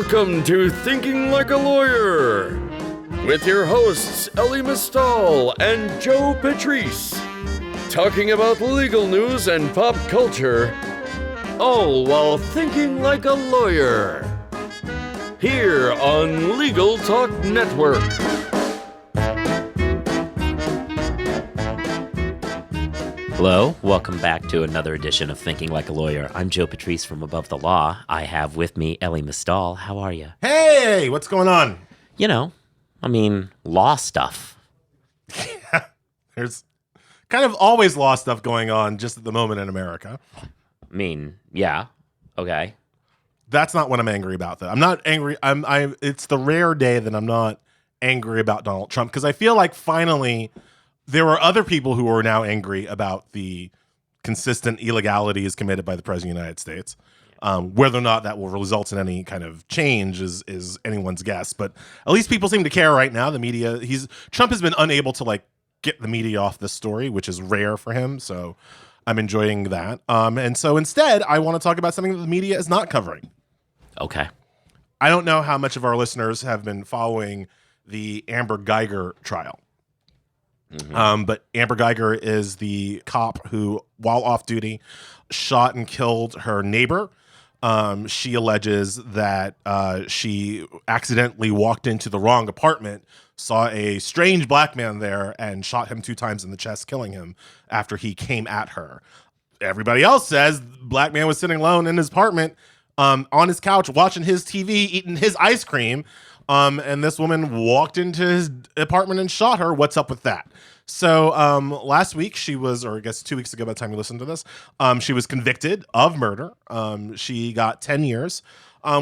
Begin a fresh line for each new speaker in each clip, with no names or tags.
Welcome to Thinking Like a Lawyer with your hosts Elie and Joe Patrice, talking about legal news and pop culture, all while thinking like a lawyer. Here on Legal Talk Network.
Hello, welcome back to another edition of Thinking Like a Lawyer. I'm Joe Patrice from Above the Law. I have with me Elie Mystal. How are you?
Hey, what's going on?
Law stuff.
Yeah, there's kind of always law stuff going on just at the moment in America.
Yeah, okay.
That's not what I'm angry about, though. I'm not angry. It's the rare day that I'm not angry about Donald Trump, because I feel like finally there are other people who are now angry about the consistent illegalities committed by the President of the United States. Whether or not that will result in any kind of change is anyone's guess. But at least people seem to care right now. The media, Trump has been unable to get the media off this story, which is rare for him. So I'm enjoying that. And so instead, I want to talk about something that the media is not covering.
Okay.
I don't know how much of our listeners have been following the Amber Geiger trial. Mm-hmm. But Amber Geiger is the cop who, while off duty, shot and killed her neighbor. She alleges that she accidentally walked into the wrong apartment, saw a strange black man there, and shot him 2 times in the chest, killing him after he came at her. Everybody else says the black man was sitting alone in his apartment on his couch watching his TV, eating his ice cream. And this woman walked into his apartment and shot her. What's up with that? So last week she was, or I guess 2 weeks ago by the time you listen to this, she was convicted of murder. She got 10 years,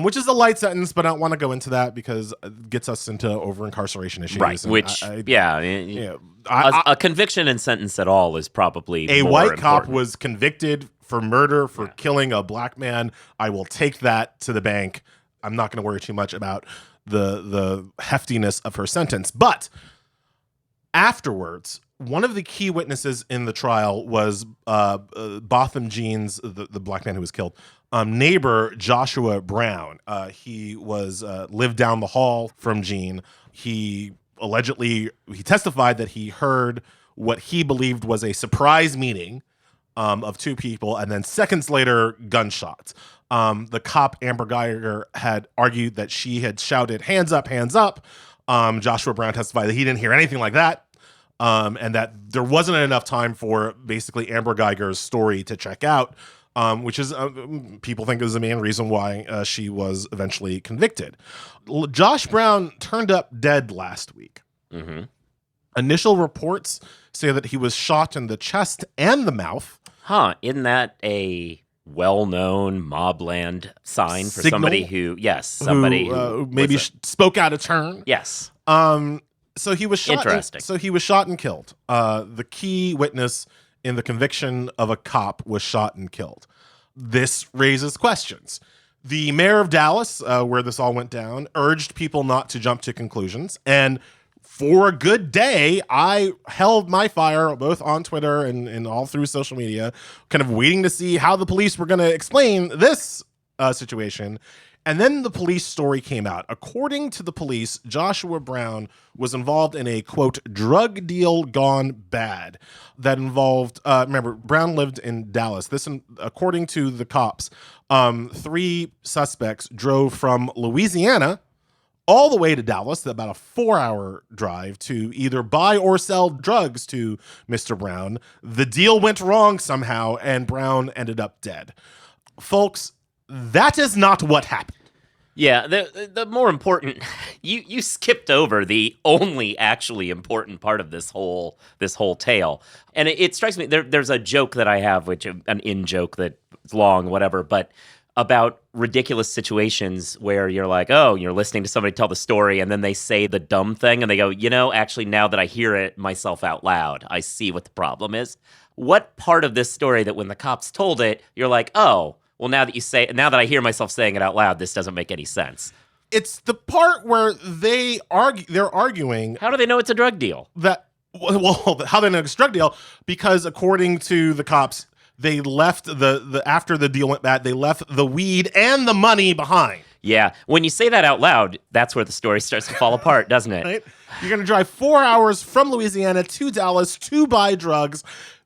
which is a light sentence, but I don't want to go into that because it gets us into over-incarceration issues.
Right, which, a conviction and sentence at all is probably
a
more
white
important.
cop was convicted for murder for killing a black man. I will take that to the bank. I'm not going to worry too much about the heftiness of her sentence. But afterwards, one of the key witnesses in the trial was Botham Jean's, the black man who was killed, neighbor Joshua Brown. He was lived down the hall from Jean. He testified that he heard what he believed was a surprise meeting of 2 people, and then seconds later, gunshots. The cop, Amber Geiger, had argued that she had shouted, "Hands up, hands up." Joshua Brown testified that he didn't hear anything like that, and that there wasn't enough time for basically Amber Geiger's story to check out, which is people think is the main reason why she was eventually convicted. Josh Brown turned up dead last week.
Mm-hmm.
Initial reports say that he was shot in the chest and the mouth.
Isn't that a well-known mobland sign for
Signal?
Somebody who
maybe spoke out of turn?
Yes.
So he was shot.
Interesting.
He was shot and killed. The key witness in the conviction of a cop was shot and killed. This raises questions. The mayor of Dallas, where this all went down, urged people not to jump to conclusions. And for a good day, I held my fire both on Twitter and all through social media, kind of waiting to see how the police were going to explain this situation. And then the police story came out. According to the police, Joshua Brown was involved in a, quote, drug deal gone bad that involved, remember, Brown lived in Dallas. According to the cops, 3 suspects drove from Louisiana all the way to Dallas, about a 4-hour drive, to either buy or sell drugs to Mr. Brown. The deal went wrong somehow, and Brown ended up dead. Folks, that is not what happened.
Yeah, the more important, you skipped over the only actually important part of this whole tale, and it strikes me there's a joke that I have, which an in joke that's long, whatever, but about ridiculous situations where you're like, oh, you're listening to somebody tell the story, and then they say the dumb thing, and they go, actually, now that I hear it myself out loud, I see what the problem is. What part of this story that when the cops told it, you're like, oh, well, now that I hear myself saying it out loud, this doesn't make any sense.
It's the part where they're arguing.
How do they know it's a drug deal?
How they know it's a drug deal? Because according to the cops, they left after the deal went bad, they left the weed and the money behind.
Yeah, when you say that out loud, that's where the story starts to fall apart, doesn't it?
Right? You're going to drive 4 hours from Louisiana to Dallas to buy drugs,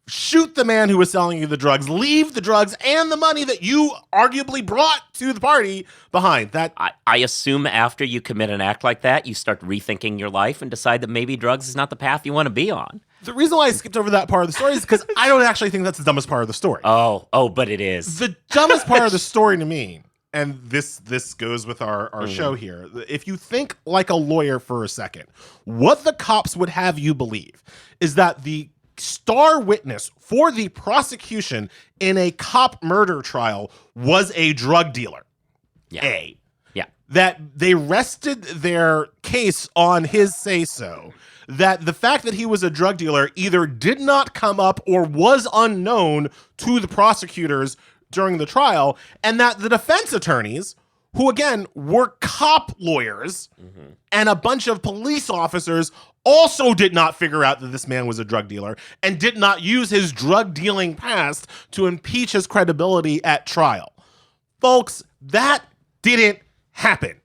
shoot the man who was selling you the drugs, leave the drugs and the money that you arguably brought to the party behind. That
I assume after you commit an act like that, you start rethinking your life and decide that maybe drugs is not the path you want to be on.
The reason why I skipped over that part of the story is because I don't actually think that's the dumbest part of the story.
Oh, but it is.
The dumbest part of the story to me, and this goes with our show here, if you think like a lawyer for a second, what the cops would have you believe is that the star witness for the prosecution in a cop murder trial was a drug dealer.
Yeah. Yeah.
That they rested their case on his say-so. That the fact that he was a drug dealer either did not come up or was unknown to the prosecutors during the trial, and that the defense attorneys, who again were cop lawyers, and a bunch of police officers also did not figure out that this man was a drug dealer and did not use his drug dealing past to impeach his credibility at trial. Folks, that didn't happen.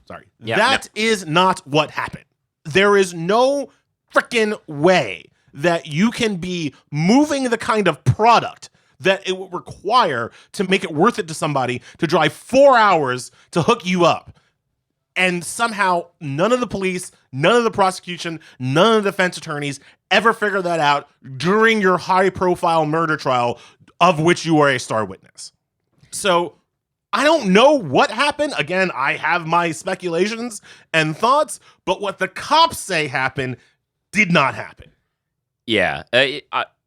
Sorry. That is not what happened. There is no freaking way that you can be moving the kind of product that it would require to make it worth it to somebody to drive 4 hours to hook you up. And somehow none of the police, none of the prosecution, none of the defense attorneys ever figure that out during your high-profile murder trial of which you are a star witness. So I don't know what happened. Again, I have my speculations and thoughts, but what the cops say happened did not happen.
Yeah,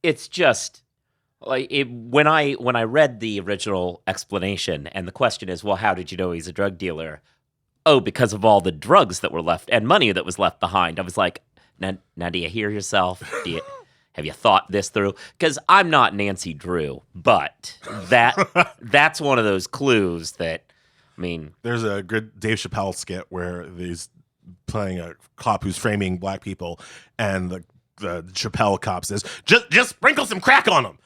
it's just like when I read the original explanation, and the question is, well, how did you know he's a drug dealer? Oh, because of all the drugs that were left and money that was left behind. I was like, now do you hear yourself? Have you thought this through? Because I'm not Nancy Drew, but that's one of those clues that, I mean.
There's a good Dave Chappelle skit where he's playing a cop who's framing black people, and the Chappelle cop says, just sprinkle some crack on them.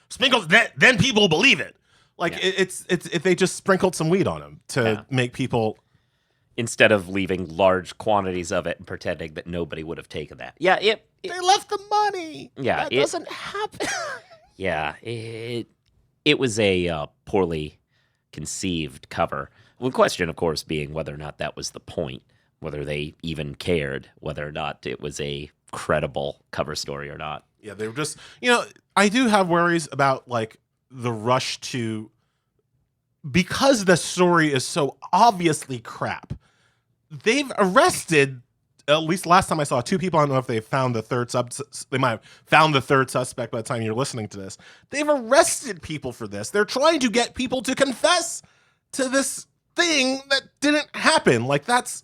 Then people will believe it. Like, it's if they just sprinkled some weed on them to make people.
Instead of leaving large quantities of it and pretending that nobody would have taken that. Yeah,
they left the money.
Yeah,
that doesn't happen.
Yeah, it was a poorly conceived cover. The question, of course, being whether or not that was the point, whether they even cared, whether or not it was a credible cover story or not.
Yeah, they were just, I do have worries about like the rush to, because the story is so obviously crap. They've arrested, at least last time I saw, 2 people. I don't know if they found the third they might have found the third suspect by the time you're listening to this. They've arrested people for this. They're trying to get people to confess to this thing that didn't happen. Like, that's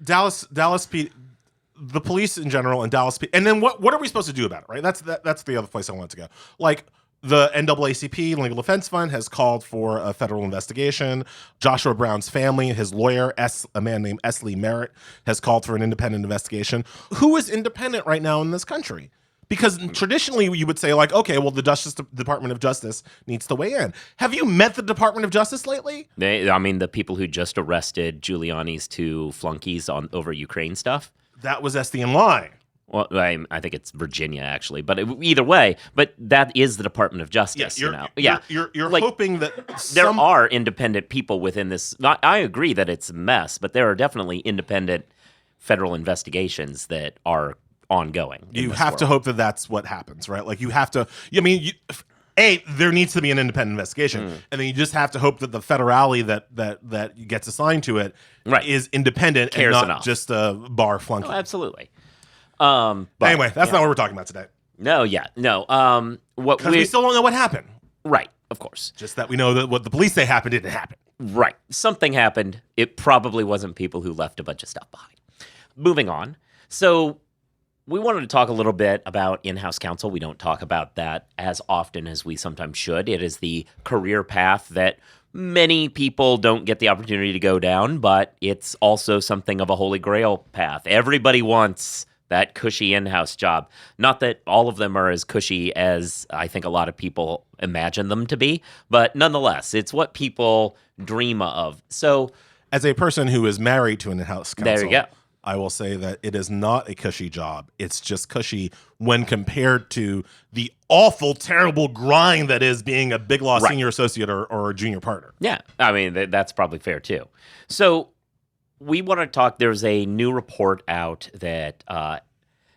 Dallas the police in general, and Dallas and then what are we supposed to do about it, right? That's the other place I wanted to go. Like, the NAACP, Legal Defense Fund, has called for a federal investigation. Joshua Brown's family, his lawyer, a man named Elie Merritt, has called for an independent investigation. Who is independent right now in this country? Because traditionally you would say, like, okay, well, the Department of Justice needs to weigh in. Have you met the Department of Justice lately?
The people who just arrested Giuliani's 2 flunkies over Ukraine stuff?
That was SDNY.
Well, I think it's Virginia, actually, but either way, but that is the Department of Justice.
You're
like,
hoping that
there are independent people within this. I agree that it's a mess, but there are definitely independent federal investigations that are ongoing.
You have to hope that that's what happens, right? Like, you have to. I mean, there needs to be an independent investigation, and then you just have to hope that the federale that gets assigned to it is independent and not
enough.
Just a bar flunky.
Oh, absolutely.
But anyway, that's not what we're talking about today.
No.
Because we still don't know what happened.
Right, of course.
Just that we know that what the police say happened didn't happen.
Right. Something happened. It probably wasn't people who left a bunch of stuff behind. Moving on. So we wanted to talk a little bit about in-house counsel. We don't talk about that as often as we sometimes should. It is the career path that many people don't get the opportunity to go down, but it's also something of a holy grail path. Everybody wants that cushy in-house job. Not that all of them are as cushy as I think a lot of people imagine them to be, but nonetheless, it's what people dream of. So,
as a person who is married to an in-house counsel,
there you go.
I will say that it is not a cushy job. It's just cushy when compared to the awful, terrible grind that is being a Big Law senior associate or a junior partner.
Yeah, I mean, that's probably fair too. So we want to talk, there's a new report out that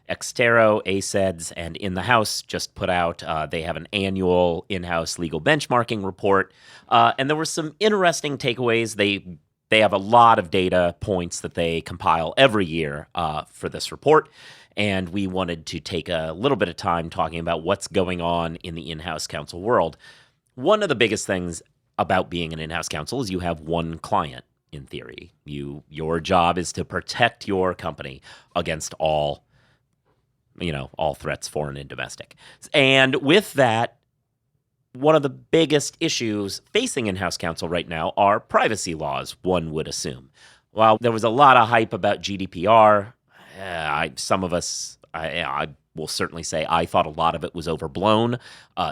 Extero, ACEDS, and In the House just put out. They have an annual in-house legal benchmarking report. And there were some interesting takeaways. They have a lot of data points that they compile every year for this report, and we wanted to take a little bit of time talking about what's going on in the in-house counsel world. One of the biggest things about being an in-house counsel is you have one client, in theory. Your job is to protect your company against all threats, foreign and domestic. And with that, one of the biggest issues facing in-house counsel right now are privacy laws, one would assume. While there was a lot of hype about GDPR, I will certainly say I thought a lot of it was overblown.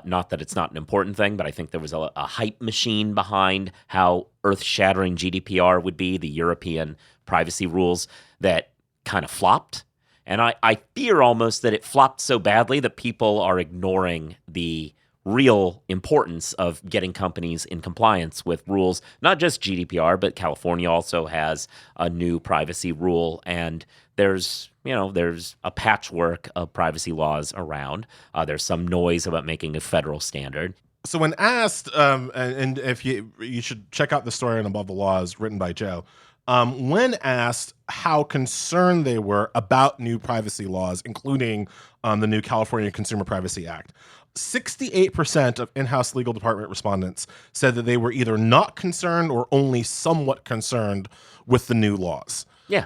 Not that it's not an important thing, but I think there was a hype machine behind how earth-shattering GDPR would be, the European privacy rules that kind of flopped. And I fear almost that it flopped so badly that people are ignoring the real importance of getting companies in compliance with rules, not just GDPR, but California also has a new privacy rule, and there's a patchwork of privacy laws around. There's some noise about making a federal standard.
So when asked, and if you should check out the story on Above the Laws written by Joe, when asked how concerned they were about new privacy laws, including the new California Consumer Privacy Act, 68% of in-house legal department respondents said that they were either not concerned or only somewhat concerned with the new laws.
Yeah.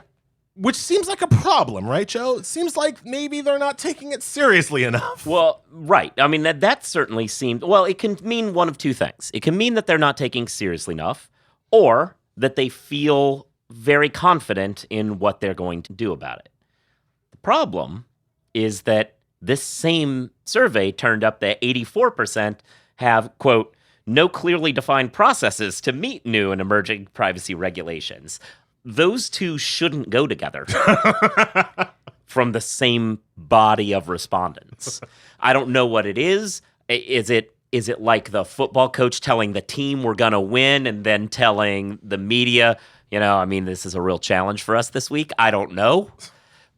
Which seems like a problem, right, Joe? It seems like maybe they're not taking it seriously enough.
Well, right. I mean, that certainly seemed, well, it can mean one of two things. It can mean that they're not taking seriously enough, or that they feel very confident in what they're going to do about it. The problem is that this same survey turned up that 84% have, quote, no clearly defined processes to meet new and emerging privacy regulations. Those two shouldn't go together from the same body of respondents. I don't know what it is. Is it like the football coach telling the team we're going to win and then telling the media, this is a real challenge for us this week? I don't know.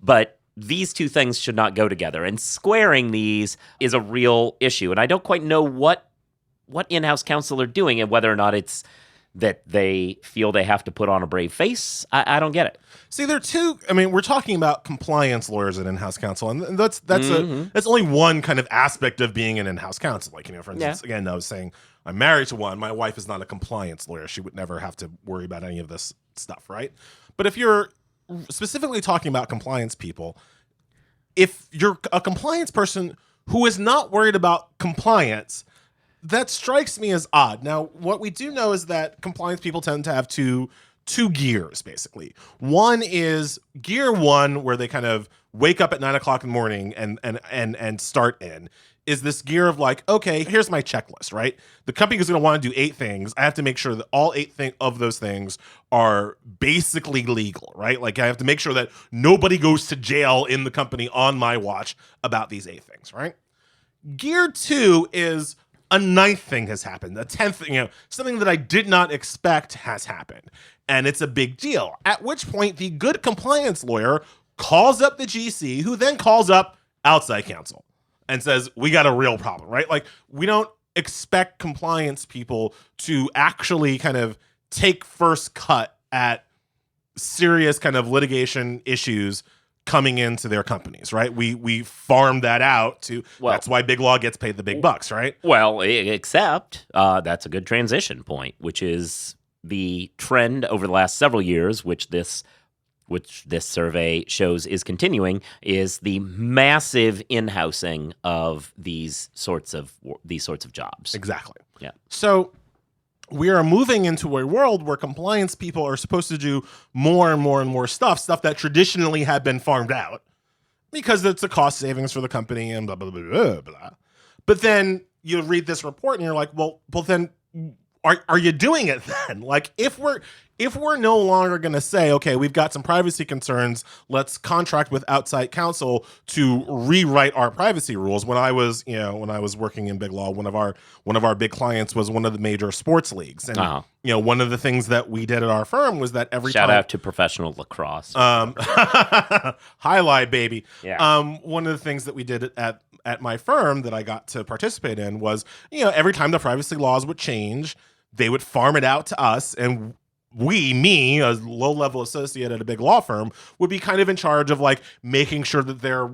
But these two things should not go together. And squaring these is a real issue. And I don't quite know what in-house counsel are doing and whether or not it's that they feel they have to put on a brave face. I don't get it.
See, there are two. I mean, we're talking about compliance lawyers and in-house counsel, and that's only one kind of aspect of being an in-house counsel. Like, for instance, again, I was saying I'm married to one. My wife is not a compliance lawyer. She would never have to worry about any of this stuff, right? But if you're specifically talking about compliance people, if you're a compliance person who is not worried about compliance, that strikes me as odd. Now, what we do know is that compliance people tend to have two gears, basically. One is gear one, where they kind of wake up at 9 o'clock in the morning and start in, is this gear of like, okay, here's my checklist, right? The company is going to want to do 8 things. I have to make sure that all 8 of those things are basically legal, right? Like, I have to make sure that nobody goes to jail in the company on my watch about these 8 things, right? Gear 2 is a 9th thing has happened, a 10th thing, something that I did not expect has happened. And it's a big deal. At which point, the good compliance lawyer calls up the GC, who then calls up outside counsel and says, we got a real problem, right? Like, we don't expect compliance people to actually kind of take first cut at serious kind of litigation issues coming into their companies, right? We farm that out to, that's why Big Law gets paid the big bucks, right?
Well, except that's a good transition point, which is the trend over the last several years, which this survey shows is continuing, is the massive in-housing of these sorts of jobs.
Exactly.
Yeah.
So we are moving into a world where compliance people are supposed to do more and more and more stuff that traditionally had been farmed out. because it's a cost savings for the company and blah, blah, blah, blah, blah. But then you read this report and you're like, well then are you doing it then? Like, if we're no longer going to say, okay, we've got some privacy concerns, let's contract with outside counsel to rewrite our privacy rules. When I was working in big law, one of our big clients was one of the major sports leagues, and one of the things that we did at our firm was that
shout out to professional lacrosse.
Highlight, baby.
Yeah.
One of the things that we did at my firm that I got to participate in was, every time the privacy laws would change, they would farm it out to us, and me, a low-level associate at a big law firm, would be kind of in charge of like making sure that their,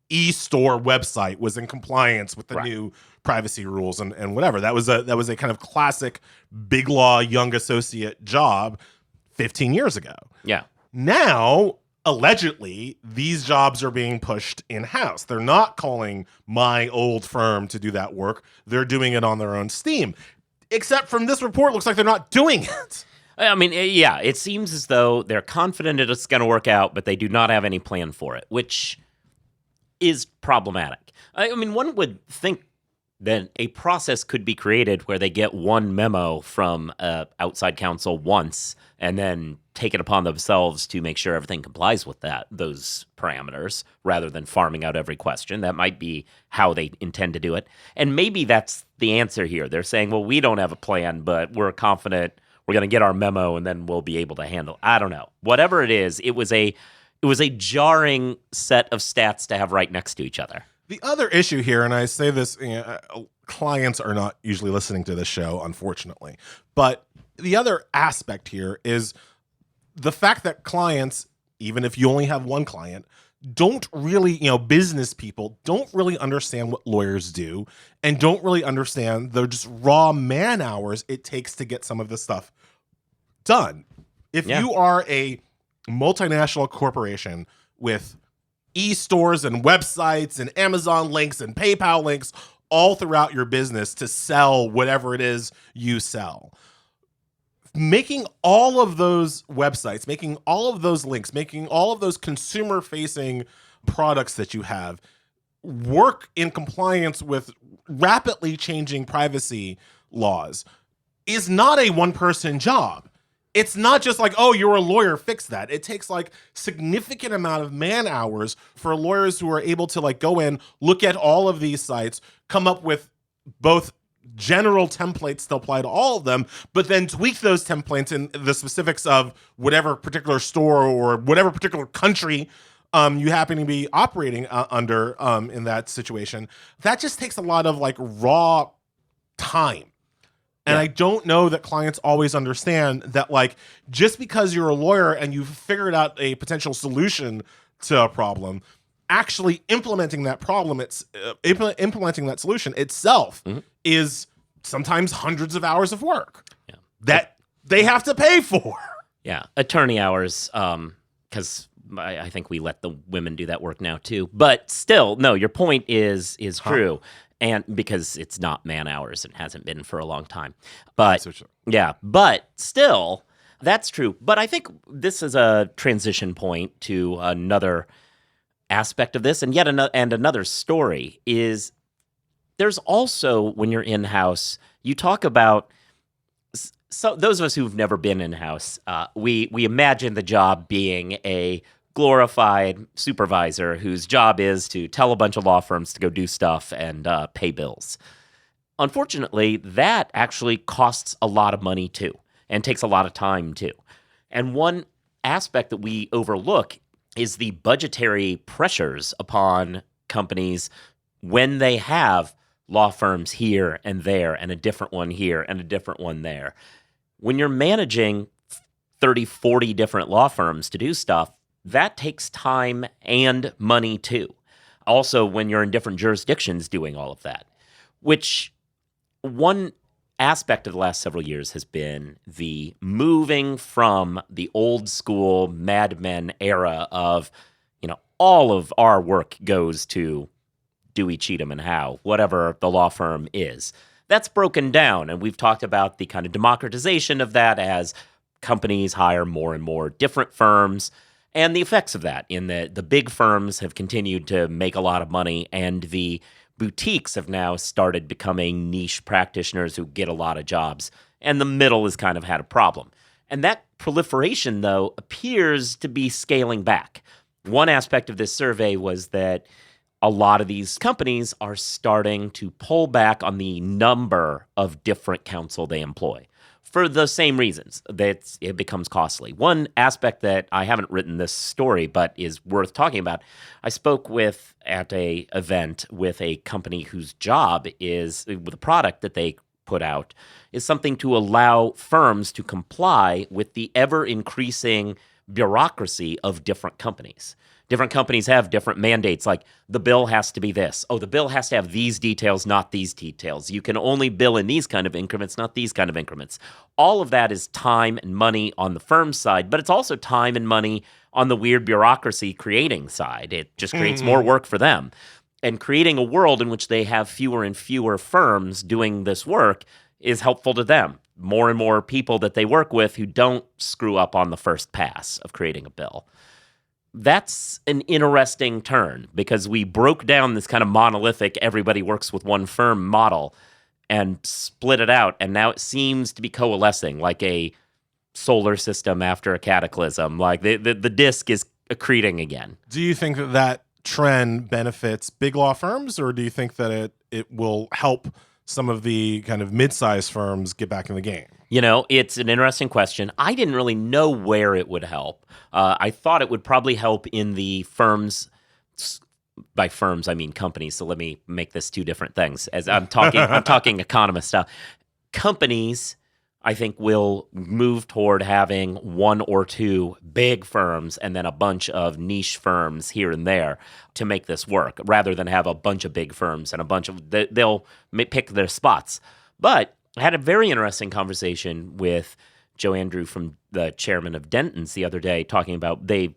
e-store website was in compliance with the new privacy rules and whatever. That was a kind of classic big law young associate job 15 years ago.
Yeah.
Now, allegedly, these jobs are being pushed in-house. They're not calling my old firm to do that work. They're doing it on their own steam. Except from this report, it looks like they're not doing it.
I mean, yeah, it seems as though they're confident it's going to work out, but they do not have any plan for it, which is problematic. I mean, one would think that a process could be created where they get one memo from outside counsel once and then take it upon themselves to make sure everything complies with those parameters, rather than farming out every question. That might be how they intend to do it. And maybe that's the answer here. They're saying, well, we don't have a plan, but we're confident we're going to get our memo and then we'll be able to handle. I don't know. Whatever it is, it was a jarring set of stats to have right next to each other.
The other issue here, and I say this, clients are not usually listening to this show, unfortunately, but the other aspect here is the fact that clients, even if you only have one client, don't really, business people don't really understand what lawyers do and don't really understand the just raw man hours it takes to get some of this stuff done. If you are a multinational corporation with e-stores and websites and Amazon links and PayPal links all throughout your business to sell whatever it is you sell, making all of those websites, making all of those links, making all of those consumer-facing products that you have work in compliance with rapidly changing privacy laws is not a one-person job. It's not just like, oh, you're a lawyer, fix that. It takes like significant amount of man hours for lawyers who are able to like go in, look at all of these sites, come up with both general templates to apply to all of them, but then tweak those templates in the specifics of whatever particular store or whatever particular country you happen to be operating under in that situation. That just takes a lot of like raw time. And I don't know that clients always understand that, like, just because you're a lawyer and you've figured out a potential solution to a problem, actually implementing that problem, implementing that solution itself is sometimes hundreds of hours of work that they have to pay for.
Yeah, attorney hours, because I think we let the women do that work now too. But still, no, your point is true. And because it's not man hours and hasn't been for a long time. But but still, that's true. But I think this is a transition point to another aspect of this, and yet another story is there's also, when you're in-house, you talk about, so those of us who've never been in-house, we imagine the job being a glorified supervisor whose job is to tell a bunch of law firms to go do stuff and pay bills. Unfortunately, that actually costs a lot of money too, and takes a lot of time too. And one aspect that we overlook is the budgetary pressures upon companies when they have law firms here and there, and a different one here and a different one there. When you're managing 30, 40 different law firms to do stuff, that takes time and money too. Also, when you're in different jurisdictions doing all of that, which one aspect of the last several years has been the moving from the old school Mad Men era of, all of our work goes to Dewey, Cheatham, and Howe, whatever the law firm is. That's broken down, and we've talked about the kind of democratization of that as companies hire more and more different firms. And the effects of that in the big firms have continued to make a lot of money, and the boutiques have now started becoming niche practitioners who get a lot of jobs, and the middle has kind of had a problem. And that proliferation, though, appears to be scaling back. One aspect of this survey was that a lot of these companies are starting to pull back on the number of different counsel they employ for the same reasons, that it becomes costly. One aspect that I haven't written this story but is worth talking about, I spoke with at a event with a company whose job is, with a product that they put out, is something to allow firms to comply with the ever-increasing bureaucracy of different companies. Different companies have different mandates, like the bill has to be this. Oh, the bill has to have these details, not these details. You can only bill in these kind of increments, not these kind of increments. All of that is time and money on the firm's side, but it's also time and money on the weird bureaucracy creating side. It just creates more work for them. And creating a world in which they have fewer and fewer firms doing this work is helpful to them. More and more people that they work with who don't screw up on the first pass of creating a bill. That's an interesting turn, because we broke down this kind of monolithic everybody works with one firm model and split it out, and now it seems to be coalescing like a solar system after a cataclysm. Like the disk is accreting again.
Do you think that that trend benefits big law firms, or do you think that it will help some of the kind of mid-sized firms get back in the game?
You know, it's an interesting question. I didn't really know where it would help. I thought it would probably help in the firms. By firms, I mean companies. So let me make this two different things. As I'm talking economist stuff. Companies, I think, will move toward having one or two big firms and then a bunch of niche firms here and there to make this work, rather than have a bunch of big firms and a bunch of, they'll pick their spots. But I had a very interesting conversation with Joe Andrew, from the chairman of Denton's, the other day, talking about they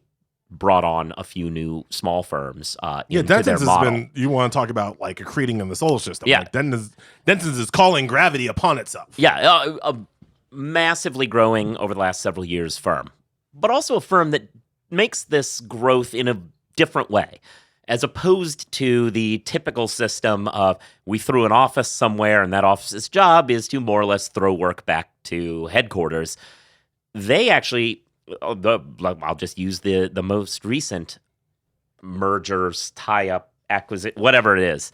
brought on a few new small firms into
Denton's
their model.
has been, you want to talk about like accreting in the solar system.
Yeah.
Like Denton's is calling gravity upon itself.
Yeah, a massively growing over the last several years firm, but also a firm that makes this growth in a different way, as opposed to the typical system of we threw an office somewhere and that office's job is to more or less throw work back to headquarters. They actually, I'll just use the most recent mergers, tie-up, acquisition, whatever it is.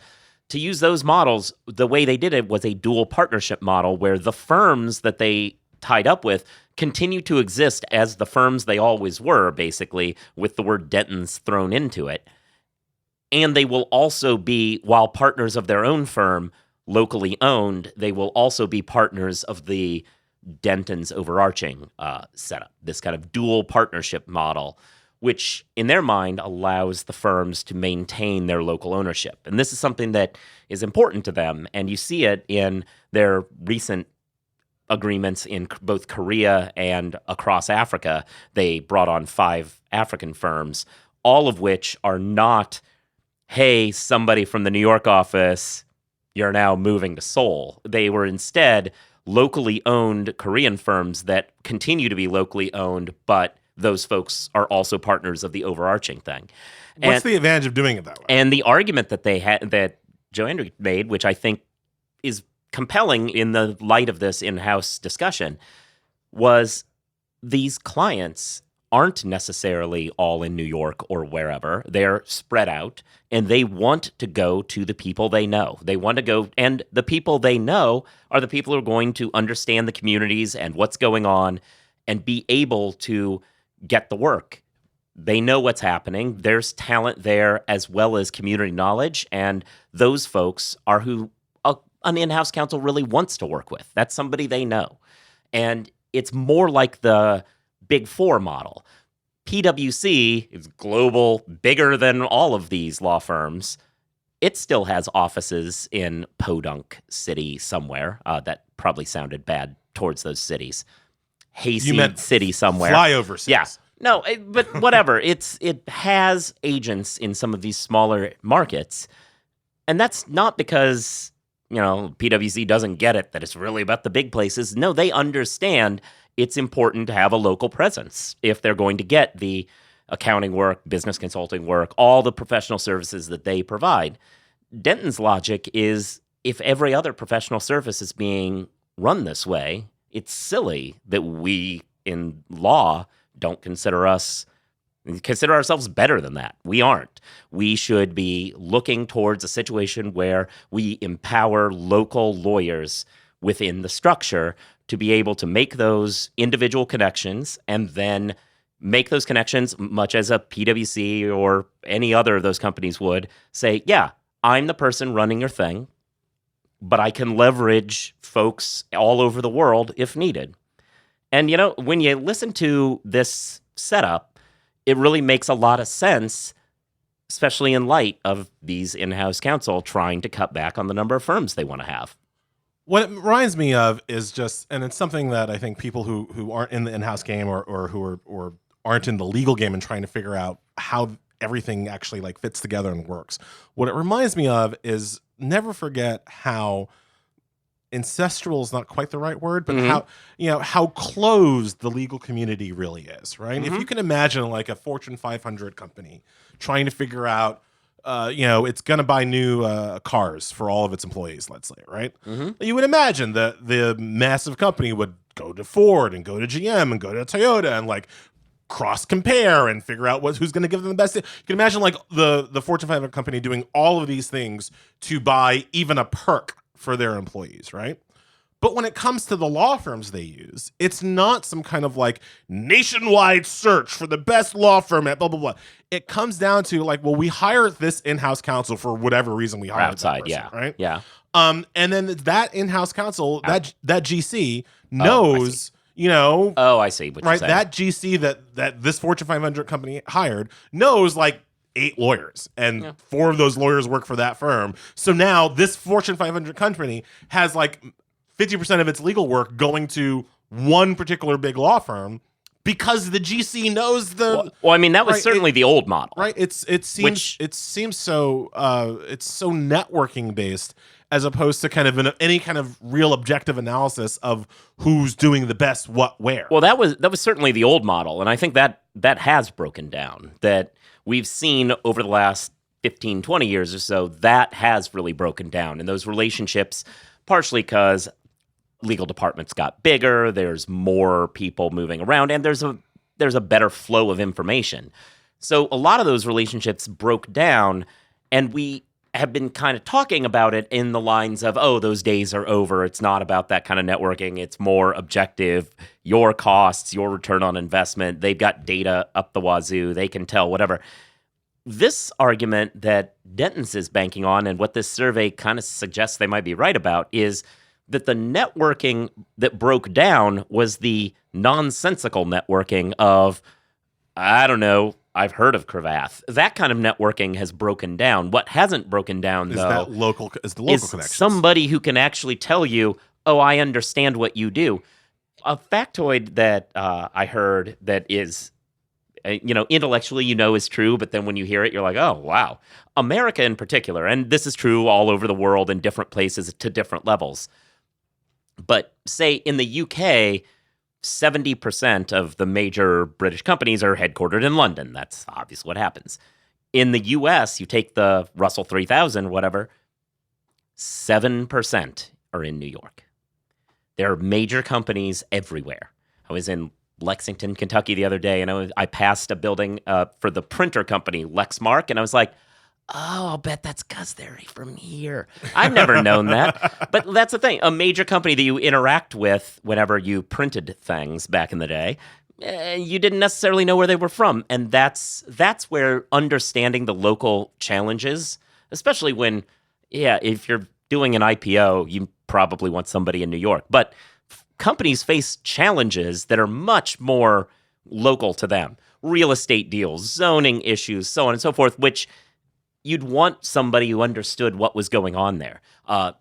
To use those models, the way they did it was a dual partnership model where the firms that they tied up with continue to exist as the firms they always were, basically, with the word Denton's thrown into it. And they will also be, while partners of their own firm, locally owned, they will also be partners of the Denton's overarching setup, this kind of dual partnership model, which in their mind allows the firms to maintain their local ownership. And this is something that is important to them, and you see it in their recent agreements in both Korea and across Africa. They brought on 5 African firms, all of which are not, hey, somebody from the New York office, you're now moving to Seoul. They were instead locally owned Korean firms that continue to be locally owned, but those folks are also partners of the overarching thing.
What's the advantage of doing it that way?
And the argument that they had, that Joe Andrew made, which I think is compelling in the light of this in-house discussion, was these clients aren't necessarily all in New York or wherever. They're spread out, and they want to go to the people they know. They want to go, and the people they know are the people who are going to understand the communities and what's going on and be able to get the work. They know what's happening. There's talent there as well as community knowledge, and those folks are who an in-house counsel really wants to work with. That's somebody they know. And it's more like the Big Four model. PwC is global, bigger than all of these law firms. It still has offices in Podunk City somewhere. That probably sounded bad towards those cities. Hayseed City somewhere.
Flyover cities.
Yeah. No, but whatever. It has agents in some of these smaller markets. And that's not because, PwC doesn't get it, that it's really about the big places. No, they understand it's important to have a local presence if they're going to get the accounting work, business consulting work, all the professional services that they provide. Denton's logic is if every other professional service is being run this way, it's silly that we in law don't consider ourselves better than that. We aren't. We should be looking towards a situation where we empower local lawyers within the structure to be able to make those individual connections and then make those connections much as a PwC or any other of those companies would say, yeah, I'm the person running your thing, but I can leverage folks all over the world if needed. And, when you listen to this setup, it really makes a lot of sense, especially in light of these in-house counsel trying to cut back on the number of firms they want to have.
What it reminds me of is just, and it's something that I think people who aren't in the in-house game or who aren't in the legal game and trying to figure out how everything actually like fits together and works. What it reminds me of is never forget how ancestral is not quite the right word, but how closed the legal community really is, right? If you can imagine like a Fortune 500 company trying to figure out, it's going to buy new cars for all of its employees, let's say, right? You would imagine that the massive company would go to Ford and go to GM and go to Toyota and like cross compare and figure out who's going to give them the best. You can imagine like the Fortune 500 company doing all of these things to buy even a perk for their employees, right? But when it comes to the law firms they use, it's not some kind of like nationwide search for the best law firm at blah, blah, blah. It comes down to like, well, we hire this in-house counsel for whatever reason we hire
outside,
that person, right?
Yeah.
And then that in-house counsel, that GC knows,
Oh, I see what you're
right?
saying.
That GC that this Fortune 500 company hired knows like 8 lawyers, and 4 of those lawyers work for that firm. So now this Fortune 500 company has like 50% of its legal work going to one particular big law firm because the GC knows the.
Well, I mean, that was certainly the old model,
right? It seems so it's so networking based as opposed to kind of any kind of real objective analysis of who's doing the best what where.
Well, that was certainly the old model, and I think that has broken down. That we've seen over the last 15, 20 years or so, that has really broken down. And those relationships, partially because legal departments got bigger, there's more people moving around, and there's a better flow of information. So a lot of those relationships broke down, and we have been kind of talking about it in the lines of, oh, those days are over. It's not about that kind of networking. It's more objective. Your costs, your return on investment. They've got data up the wazoo. They can tell whatever. This argument that Denton's is banking on, and what this survey kind of suggests they might be right about, is that the networking that broke down was the nonsensical networking of, I don't know, I've heard of Cravath. That kind of networking has broken down. What hasn't broken down, though,
is the local connections.
Somebody who can actually tell you, oh, I understand what you do. A factoid that I heard that is, intellectually is true, but then when you hear it, you're like, oh, wow. America in particular, and this is true all over the world in different places to different levels. But say in the UK, 70% of the major British companies are headquartered in London. That's obviously what happens. In the US, you take the Russell 3000, whatever, 7% are in New York. There are major companies everywhere. I was in Lexington, Kentucky the other day, and I passed a building for the printer company, Lexmark, and I was like, oh, I'll bet that's because they're from here. I've never known that. But that's the thing. A major company that you interact with whenever you printed things back in the day, you didn't necessarily know where they were from. And that's where understanding the local challenges, especially when, if you're doing an IPO, you probably want somebody in New York. But companies face challenges that are much more local to them. Real estate deals, zoning issues, so on and so forth, which you'd want somebody who understood what was going on there.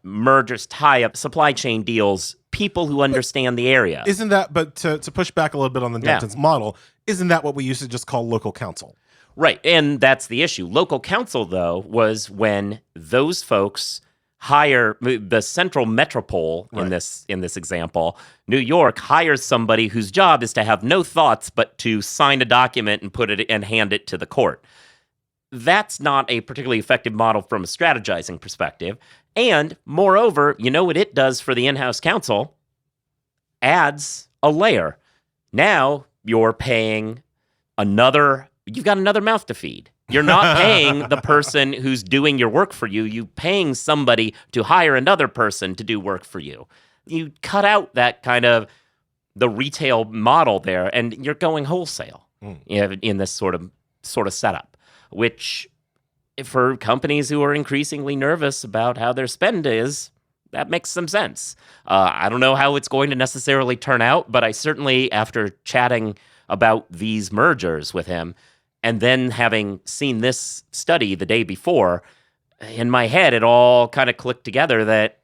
Mergers, tie-up, supply chain deals, people who understand the area.
Isn't that, but to push back a little bit on the Denton's model, isn't that what we used to just call local counsel?
Right, and that's the issue. Local counsel, though, was when those folks hire the central metropole in this example. New York hires somebody whose job is to have no thoughts but to sign a document and put it and hand it to the court. That's not a particularly effective model from a strategizing perspective. And moreover, you know what it does for the in-house counsel? Adds a layer. Now you're paying you've got another mouth to feed. You're not paying the person who's doing your work for you. You're paying somebody to hire another person to do work for you. You cut out that kind of the retail model there, and you're going wholesale in this sort of setup, which for companies who are increasingly nervous about how their spend is, that makes some sense. I don't know how it's going to necessarily turn out, but I certainly, after chatting about these mergers with him, and then having seen this study the day before, in my head, it all kind of clicked together that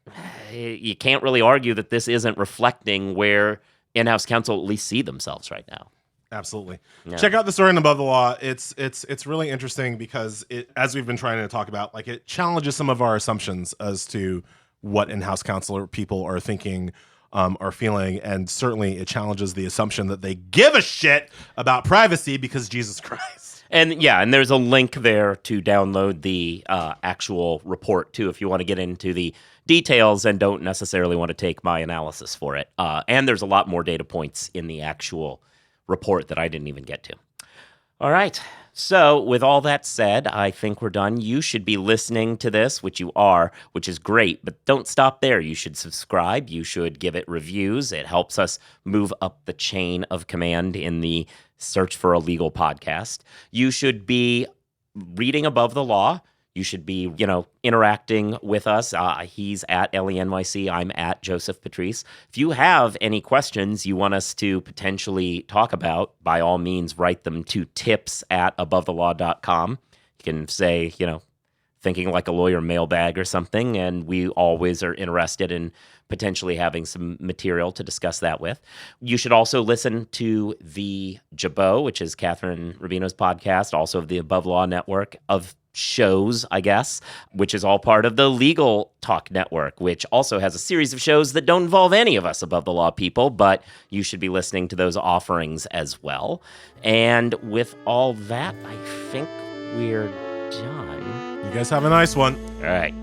you can't really argue that this isn't reflecting where in-house counsel at least see themselves right now.
Absolutely.
Yeah.
Check out the story in Above the Law. It's really interesting because as we've been trying to talk about, like, it challenges some of our assumptions as to what in-house counsel or people are thinking, are feeling, and certainly it challenges the assumption that they give a shit about privacy because Jesus Christ.
And there's a link there to download the actual report too, if you want to get into the details and don't necessarily want to take my analysis for it. And there's a lot more data points in the actual report that I didn't even get to. All right. So with all that said, I think we're done. You should be listening to this, which you are, which is great, but don't stop there. You should subscribe. You should give it reviews. It helps us move up the chain of command in the search for a legal podcast. You should be reading Above the Law. You should be, interacting with us. He's at Elie NYC. I'm at Joseph Patrice. If you have any questions you want us to potentially talk about, by all means, write them to tips@abovethelaw.com. You can say, thinking like a lawyer mailbag or something, and we always are interested in potentially having some material to discuss that with. You should also listen to the Jabot, which is Catherine Rubino's podcast, also of the Above Law network of shows, I guess, which is all part of the Legal Talk Network, which also has a series of shows that don't involve any of us Above the Law people, but you should be listening to those offerings as well. And with all that, I think we're done.
You guys have a nice one.
All right.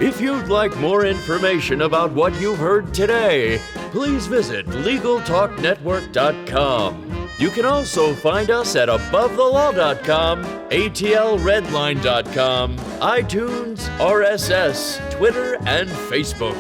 If you'd like more information about what you've heard today, please visit LegalTalkNetwork.com. You can also find us at AboveTheLaw.com, ATLRedline.com, iTunes, RSS, Twitter, and Facebook.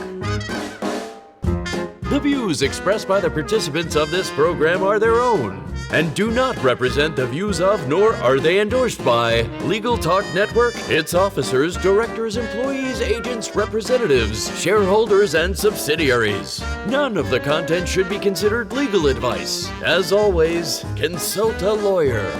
The views expressed by the participants of this program are their own and do not represent the views of, nor are they endorsed by, Legal Talk Network, its officers, directors, employees, agents, representatives, shareholders, and subsidiaries. None of the content should be considered legal advice. As always, consult a lawyer.